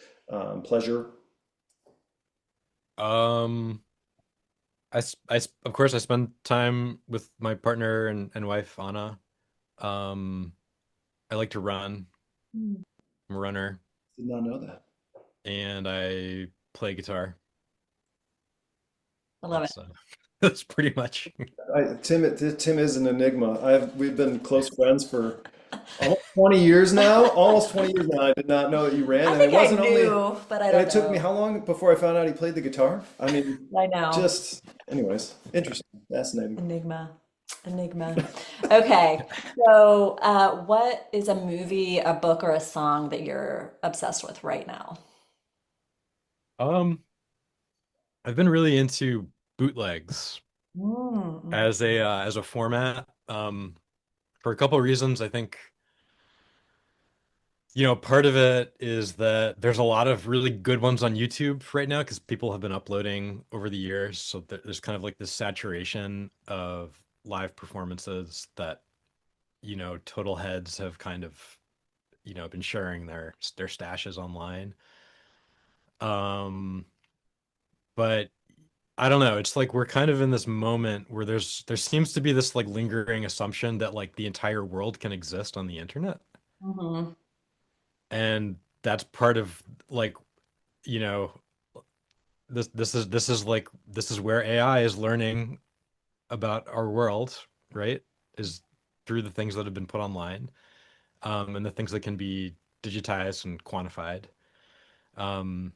pleasure? um, of course I spend time with my partner and wife Anna. Um, I like to run. Mm. I'm a runner, Did not know that. and I play guitar. I love it. That's that's pretty much. Tim is an enigma. We've been close friends for almost 20 years now. Almost 20 years now. I did not know that you ran, I and it think I wasn't only. knew, but I And don't it took me know. how long before I found out he played the guitar? I mean, I know. just, anyways, interesting, fascinating. Enigma. Enigma. Okay. So, what is a movie, a book, or a song that you're obsessed with right now? Um, I've been really into bootlegs Mm. as a format. For a couple of reasons. I think, part of it is that there's a lot of really good ones on YouTube right now because people have been uploading over the years. So there's kind of like this saturation of live performances that, total heads have kind of, been sharing their stashes online. Um, but I don't know. It's like we're kind of in this moment where there seems to be this like lingering assumption that like the entire world can exist on the internet. Hmm. And that's part of like, you know, this is where AI is learning about our world, right? Is through the things that have been put online, and the things that can be digitized and quantified. Um,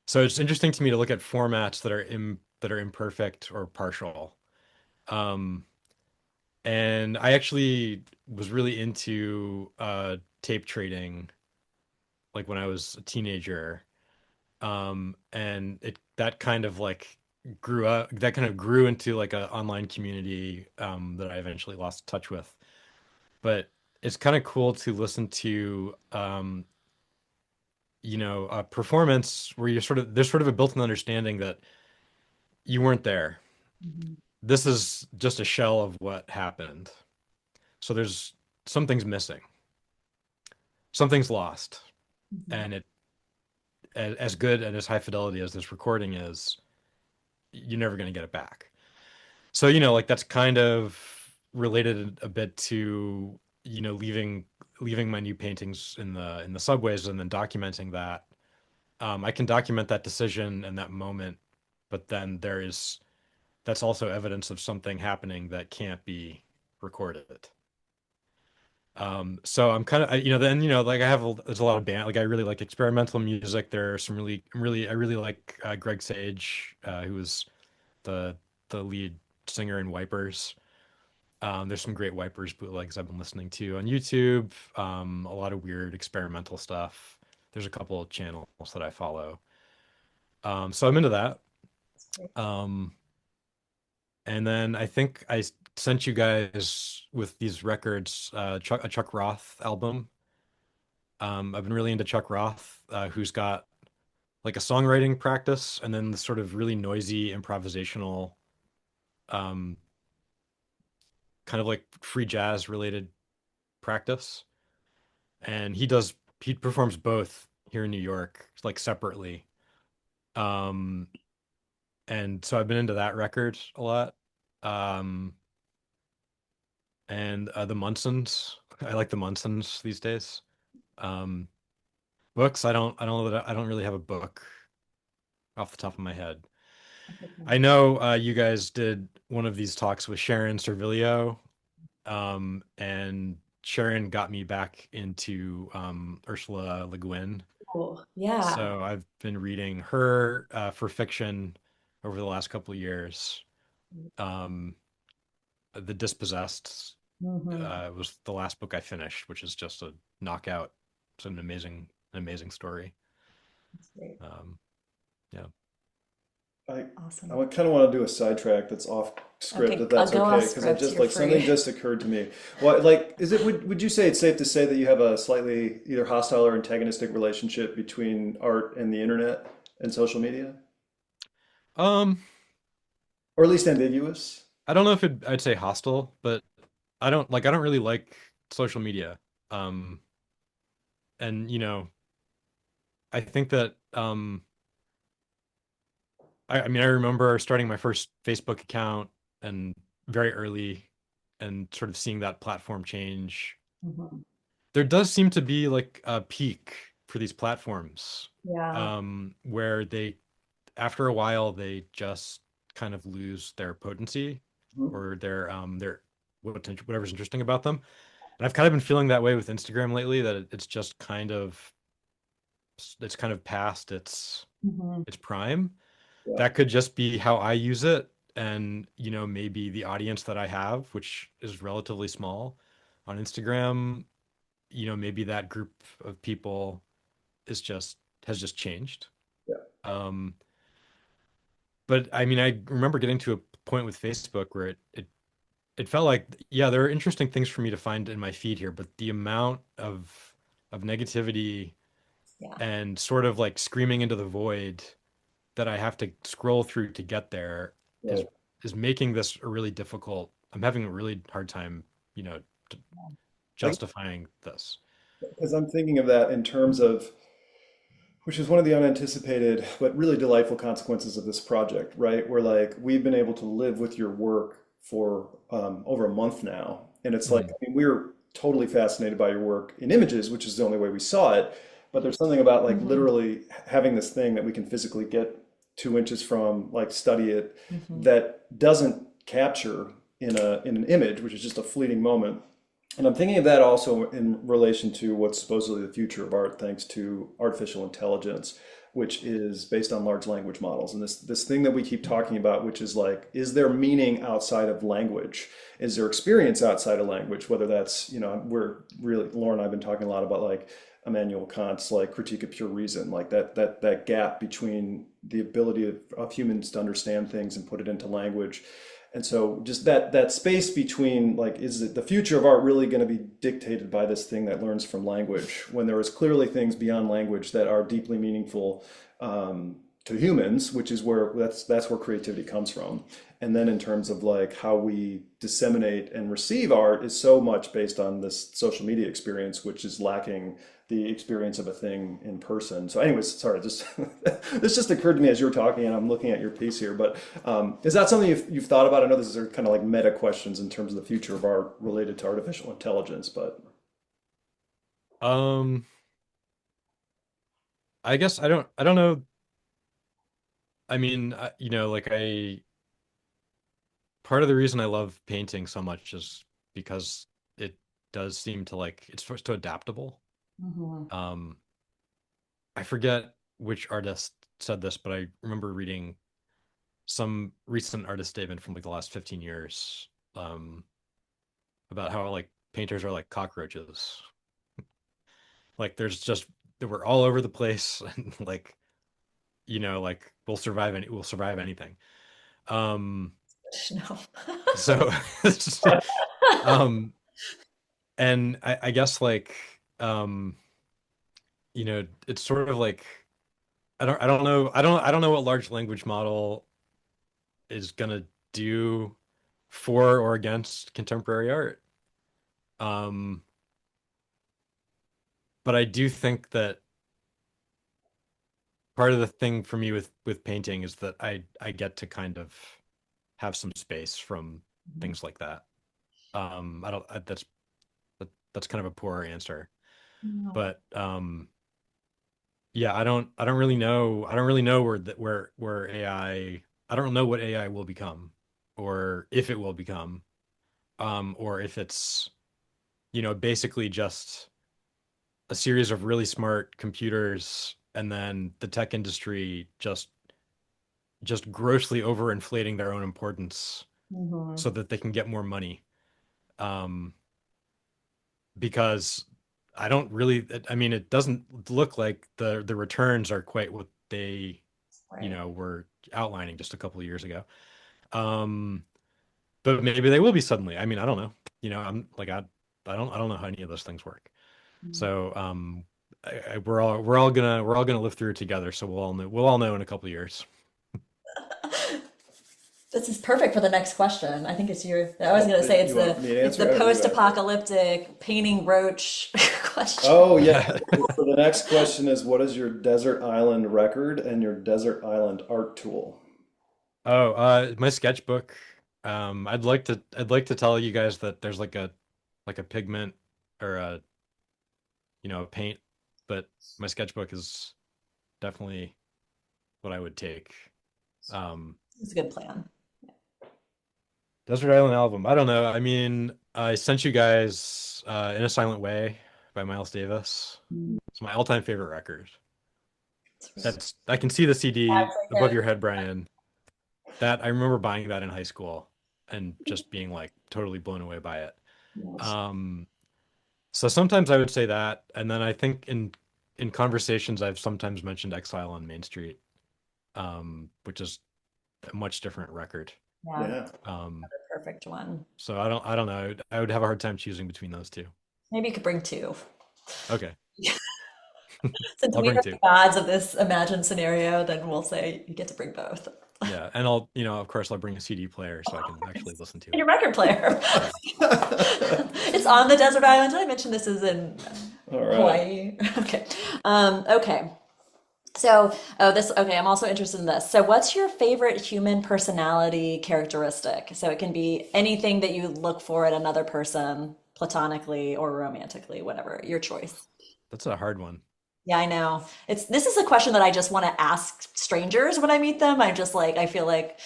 so it's interesting to me to look at formats that are imperfect or partial. Um, And I actually was really into tape trading like when I was a teenager. And it that kind of like grew up that kind of grew into like a online community that I eventually lost touch with. But it's kind of cool to listen to a performance where you're sort of there's sort of a built-in understanding that you weren't there. Mhm. This is just a shell of what happened. So there's something's missing. Something's lost. Mhm. And it as good and as high fidelity as this recording is, you're never going to get it back. So, like that's kind of related a bit to, leaving my new paintings in the subways and then documenting that. I can document that decision and that moment, but then that's also evidence of something happening that can't be recorded. So I'm kind of, then, like there's a lot of band, like I really like experimental music. There are some I really like Greg Sage, who was the lead singer in Wipers. There's some great Wipers bootlegs I've been listening to on YouTube. A lot of weird experimental stuff. There's a couple of channels that I follow. So I'm into that. That's great. And then I think sent you guys with these records, a Chuck Roth album. I've been really into Chuck Roth, who's got like a songwriting practice and then the sort of really noisy improvisational, um, kind of like free jazz related practice. And he performs both here in New York, like separately. Um, and so I've been into that record a lot. Um, and the Munsons, I like the Munsons these days. Um, Books, I don't know that I don't really have a book off the top of my head. I know you guys did one of these talks with Sharon Servilio, and Sharon got me back into Ursula Le Guin. Cool. Yeah. So I've been reading her for fiction over the last couple of years. Um, The Dispossessed Hmm. was the last book I finished, which is just a knockout. It's an amazing story. That's great. Um, yeah. I Awesome. I kind of want to do a sidetrack that's off script, Okay, if that's go off okay, because I script. just You're like something free. just occurred to me. Well, like, would you say it's safe to say that you have a slightly either hostile or antagonistic relationship between art and the internet and social media, Um, or at least ambiguous? I don't know if I'd say hostile, but I don't really like social media. Um, and I think that I mean I remember starting my first Facebook account and very early and sort of seeing that platform change. Mhm. There does seem to be like a peak for these platforms, Yeah. where after a while they just kind of lose their potency Mhm. or their whatever's interesting about them. And I've kind of been feeling that way with Instagram lately, that it's kind of past Hmm. its prime. Yeah. That could just be how I use it, and maybe the audience that I have, which is relatively small on Instagram, maybe that group of people has just changed. Yeah. Um, but I mean, I remember getting to a point with Facebook where it felt like, yeah, there are interesting things for me to find in my feed here, but the amount of negativity Yeah. and sort of like screaming into the void that I have to scroll through to get there Right. is making this a really difficult. I'm having a really hard time, t- Like, justifying this. because I'm thinking of that in terms of, which is one of the unanticipated but really delightful consequences of this project, right? Where like we've been able to live with your work for over a month now, and it's like, Mhm. I mean, we're totally fascinated by your work in images, which is the only way we saw it. But there's something about like Hmm. literally having this thing that we can physically get 2 inches from, like study it, Hmm. that doesn't capture in an image, which is just a fleeting moment. And I'm thinking of that also in relation to what's supposedly the future of art, thanks to artificial intelligence. which is based on large language models. And this thing that we keep talking about, which is like, is there meaning outside of language? Is there experience outside of language? Whether that's, we're really, Laura and I have been talking a lot about like Immanuel Kant's like Critique of Pure Reason, like that gap between the ability of humans to understand things and put it into language. And so just that space between like, is it the future of art really going to be dictated by this thing that learns from language when there is clearly things beyond language that are deeply meaningful to humans, which is where that's where creativity comes from. And then in terms of like how we disseminate and receive art is so much based on this social media experience, which is lacking the experience of a thing in person. So anyways, sorry, just this just occurred to me as you were talking and I'm looking at your piece here, but is that something you've thought about? I know these are kind of like meta questions in terms of the future of art related to artificial intelligence, but. Um, I guess I don't know. I mean, like part of the reason I love painting so much is because it does seem to like it's so adaptable. Mhm. Um, I forget which artist said this, but I remember reading some recent artist statement from like the last 15 years, about how like painters are like cockroaches. Like we're all over the place and like, like we'll survive anything. Um, No. so um, and I guess like, it's sort of like I don't know what large language model is gonna do for or against contemporary art. Um, but I do think that part of the thing for me with painting is that I get to kind of have some space from things like that. I don't that's kind of a poor answer, No. but yeah, I don't really know where AI I don't know what AI will become or if it will become, or if it's basically just a series of really smart computers and then the tech industry just grossly overinflating their own importance Mhm. so that they can get more money. Um, because I don't really, I mean, it doesn't look like the returns are quite what they, Right. were outlining just a couple of years ago. Um, but maybe they will be suddenly. I mean, I don't know. I'm like I don't know how any of those things work. Mhm. So we're all gonna live through it together. So we'll all know in a couple of years. This is perfect for the next question. I think it's your, I was going to say You want me to it's the answer it or you answer it? post-apocalyptic painting roach question. Oh yeah. So the next question is, what is your desert island record and your desert island art tool? Oh, my sketchbook. I'd like to tell you guys that there's like a pigment or a paint, but my sketchbook is definitely what I would take. Um, It's a good plan. Desert Island album. I don't know. I mean, I sent you guys In a Silent Way by Miles Davis. Mm. It's my all-time favorite record. It's really That's I can see the CD above good. your head, Brian. That I remember buying that in high school and just being like totally blown away by it. Yes. Um, so sometimes I would say that, and then I think in conversations I've sometimes mentioned Exile on Main Street, which is a much different record. Yeah, Yeah. Um, perfect one. so I don't know. I would have a hard time choosing between those two. Maybe you could bring two. Okay, Since I'll we bring are two. the gods of this imagined scenario, then we'll say you get to bring both. Yeah, and of course, I'll bring a CD player so I can actually listen to And it. your record player. Yeah. It's on the desert island. Did I mention this is in All right. Hawaii? Okay. Okay. So, oh, this, okay, I'm also interested in this. So, what's your favorite human personality characteristic? So, it can be anything that you look for in another person, platonically or romantically, whatever, your choice. That's a hard one. Yeah, I know. This is a question that I just want to ask strangers when I meet them. I'm just like, I feel like,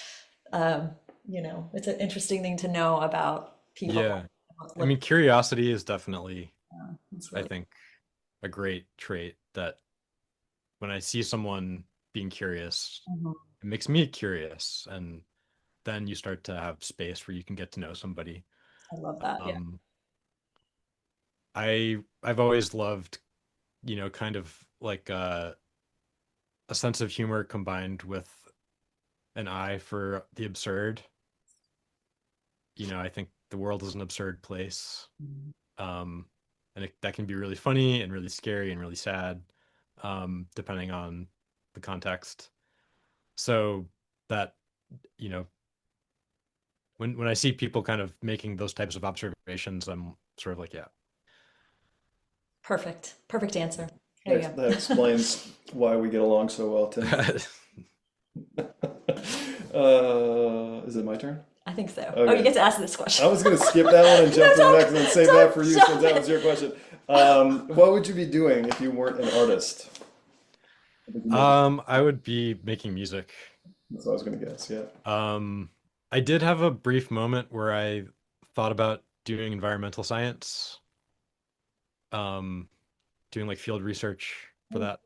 um, it's an interesting thing to know about people. Yeah. I Look, mean, curiosity is definitely, it's I really, think, a great trait that when I see someone being curious, Mhm. it makes me curious, and then you start to have space where you can get to know somebody. I love that. Yeah. Um, I've always loved, kind of like a sense of humor combined with an eye for the absurd. I think the world is an absurd place. Mhm. Um, and that can be really funny and really scary and really sad, depending on the context. So that, you know, when I see people kind of making those types of observations, I'm sort of like, yeah. Perfect. Perfect answer. There you That go. explains why we get along so well, Tim. Is it my turn? I think so. Oh, you Okay. get to ask this question. I was going to skip that one and jump to the don't- next one and save don't that for you since jump that in. was your question. What would you be doing if you weren't an artist? I think you mentioned I would be making music. that's what I was going to guess. Yeah. Um, I did have a brief moment where I thought about doing environmental science, um, doing like field research for Oh, that,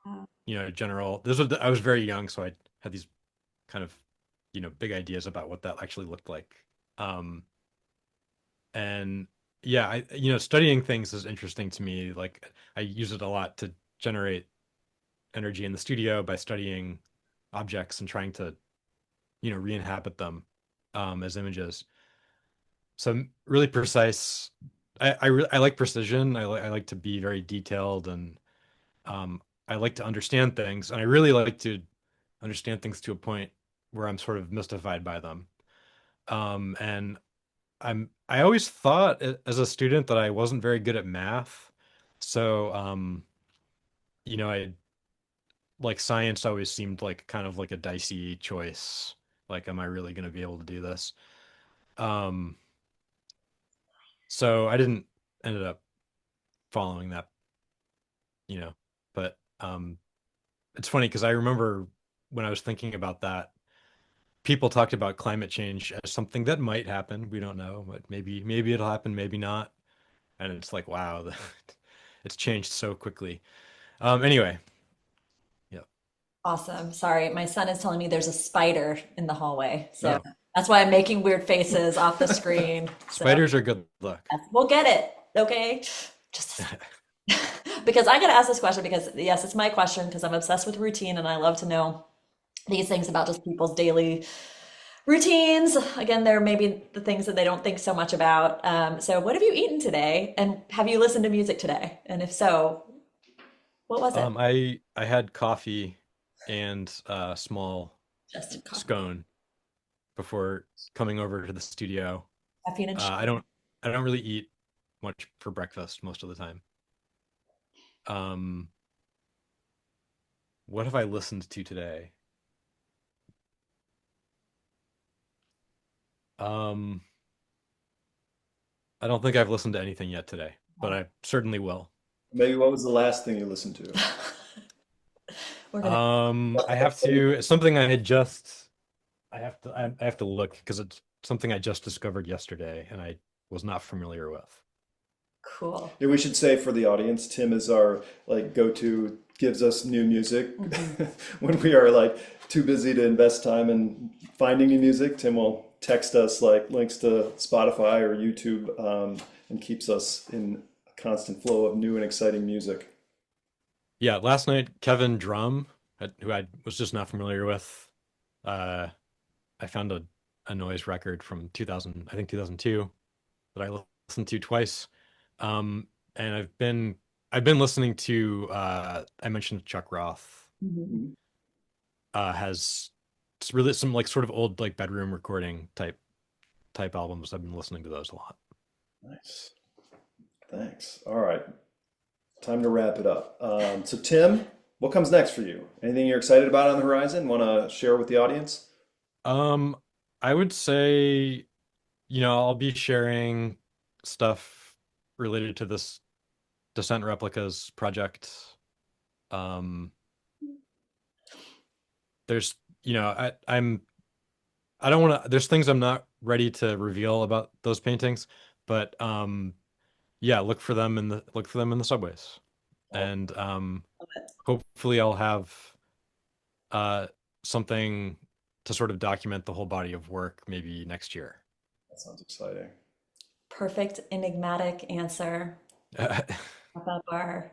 wow. general. I was very young, so I had these kind of, big ideas about what that actually looked like. Um, and yeah, studying things is interesting to me. Like I use it a lot to generate energy in the studio by studying objects and trying to, re-inhabit them, as images. So really precise. I like precision. I like to be very detailed, and um, I like to understand things, and I really like to understand things to a point where I'm sort of mystified by them. And I always thought as a student that I wasn't very good at math. So, I like science always seemed like kind of like a dicey choice. Like, am I really going to be able to do this? Um, so I didn't ended up following that, you know, but it's funny because I remember when I was thinking about that, people talked about climate change as something that might happen. We don't know, but maybe it'll happen, maybe not. And it's like, wow, it's changed so quickly. Anyway, yeah. Awesome. Sorry, my son is telling me there's a spider in the hallway. So Oh, that's why I'm making weird faces off the screen. So spiders are good luck. we'll get it. Okay. Just because I got to ask this question because, yes, it's my question because I'm obsessed with routine and I love to know these things about just people's daily routines. Again, they're maybe the things that they don't think so much about. So, what have you eaten today? And have you listened to music today? And if so, what was it? I had coffee and a small Just coffee, scone before coming over to the studio. caffeine and sugar. I don't really eat much for breakfast most of the time. Um, what have I listened to today? Um, I don't think I've listened to anything yet today, but I certainly will. Maybe what was the last thing you listened to? We're gonna. I have to, it's something I have to look because it's something I just discovered yesterday and I was not familiar with. Cool. Yeah, we should say for the audience, Tim is our like go-to, gives us new music Mhm. when we are like too busy to invest time in finding new music. Tim will text us like links to Spotify or YouTube, and keeps us in a constant flow of new and exciting music. Yeah, last night, Kevin Drum, who I was just not familiar with, uh, I found a noise record from 2000, I think 2002, that I listened to twice. And I've been listening to I mentioned Chuck Roth Mhm. Mhm. has it's really some like sort of old like bedroom recording type albums. I've been listening to those a lot. Nice. Thanks. All right. Time to wrap it up. So Tim, what comes next for you? Anything you're excited about on the horizon? Want to share with the audience? Um, I would say, I'll be sharing stuff related to this Descent Replicas project. Um, there's, I don't want to, there's things I'm not ready to reveal about those paintings, but yeah, look for them in the subways. Oh, And hopefully I'll have uh, something to sort of document the whole body of work maybe next year. That sounds exciting. Perfect enigmatic answer. Wrap up our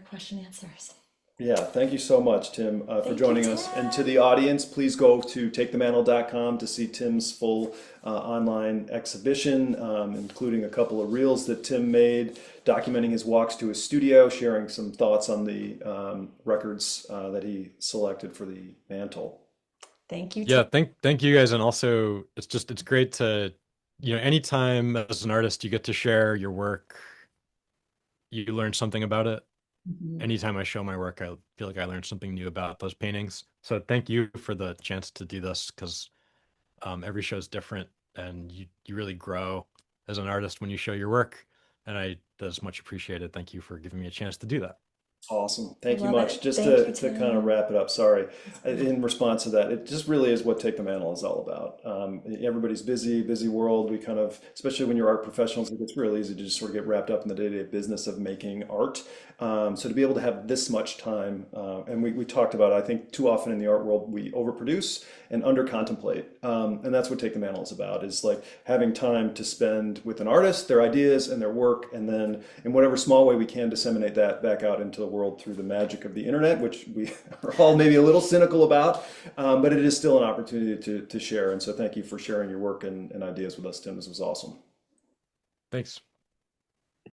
question answers. Yeah, thank you so much, Tim, for Thank you, joining us. And to the audience, please go to takethemantle.com to see Tim's full online exhibition, including a couple of reels that Tim made, documenting his walks to his studio, sharing some thoughts on the records that he selected for the mantle. Thank you, Yeah, Tim. thank you guys. And also it's great to, anytime as an artist you get to share your work, you learn something about it. Mhm. Anytime I show my work, I feel like I learned something new about those paintings. So thank you for the chance to do this, because every show is different, and you really grow as an artist when you show your work. And that's much appreciated. Thank you for giving me a chance to do that. Awesome. I Thank you love much. it. Just Thank you, to kind of Tim. wrap it up, sorry. That's good. In response to that, it just really is what Take the Mantle is all about. Everybody's busy world. We kind of, especially when you're art professionals, it gets real easy to just sort of get wrapped up in the day-to-day business of making art. So to be able to have this much time, and we talked about, I think too often in the art world, we overproduce and under-contemplate. And that's what Take the Mantle is about, is like having time to spend with an artist, their ideas and their work, and then in whatever small way we can disseminate that back out into the world through the magic of the internet, which we are all maybe a little cynical about, but it is still an opportunity to share. And so thank you for sharing your work and ideas with us, Tim. This was awesome. Thanks.